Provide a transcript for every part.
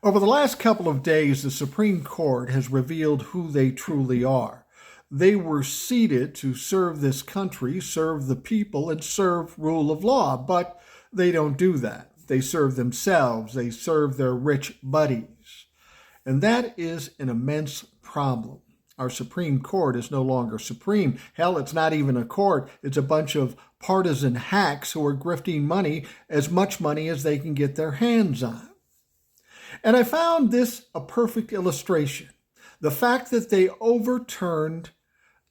Over the last couple of days, the Supreme Court has revealed who they truly are. They were seated to serve this country, serve the people, and serve rule of law, but they don't do that. They serve themselves. They serve their rich buddies. And that is an immense problem. Our Supreme Court is no longer supreme. Hell, it's not even a court. It's a bunch of partisan hacks who are grifting money, as much money as they can get their hands on. And I found this a perfect illustration. The fact that they overturned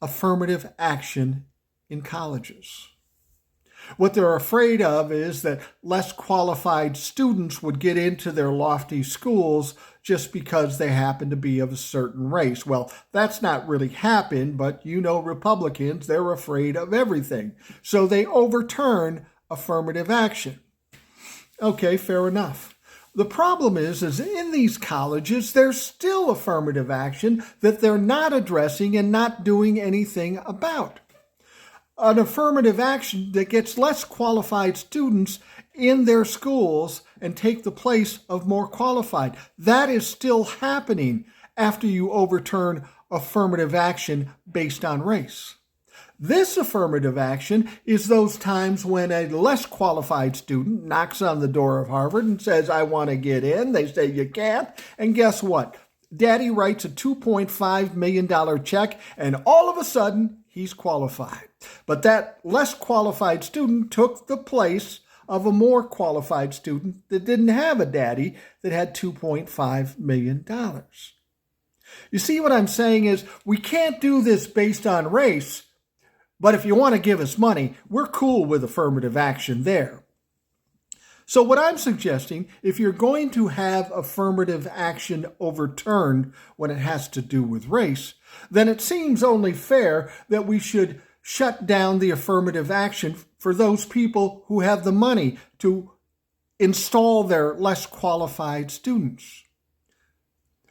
affirmative action in colleges. What they're afraid of is that less qualified students would get into their lofty schools just because they happen to be of a certain race. Well, that's not really happened, but you know Republicans, they're afraid of everything. So they overturn affirmative action. Okay, fair enough. The problem is in these colleges, there's still affirmative action that they're not addressing and not doing anything about. An affirmative action that gets less qualified students in their schools and take the place of more qualified. That is still happening after you overturn affirmative action based on race. This affirmative action is those times when a less qualified student knocks on the door of Harvard and says, I want to get in. They say, you can't. And guess what? Daddy writes a $2.5 million check, and all of a sudden, he's qualified. But that less qualified student took the place of a more qualified student that didn't have a daddy that had $2.5 million. You see what I'm saying is we can't do this based on race. But if you want to give us money, we're cool with affirmative action there. So what I'm suggesting, if you're going to have affirmative action overturned when it has to do with race, then it seems only fair that we should shut down the affirmative action for those people who have the money to install their less qualified students.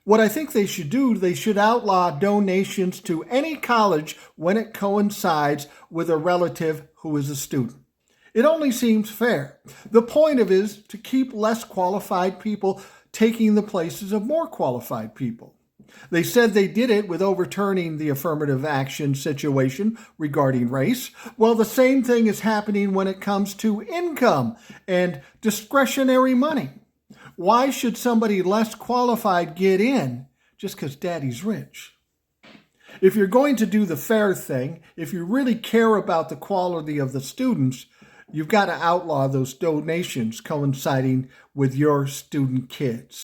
What I think they should do, they should outlaw donations to any college when it coincides with a relative who is a student. It only seems fair. The point of it is to keep less qualified people taking the places of more qualified people. They said they did it with overturning the affirmative action situation regarding race. Well, the same thing is happening when it comes to income and discretionary money. Why should somebody less qualified get in just because daddy's rich? If you're going to do the fair thing, if you really care about the quality of the students, you've got to outlaw those donations coinciding with your student kids.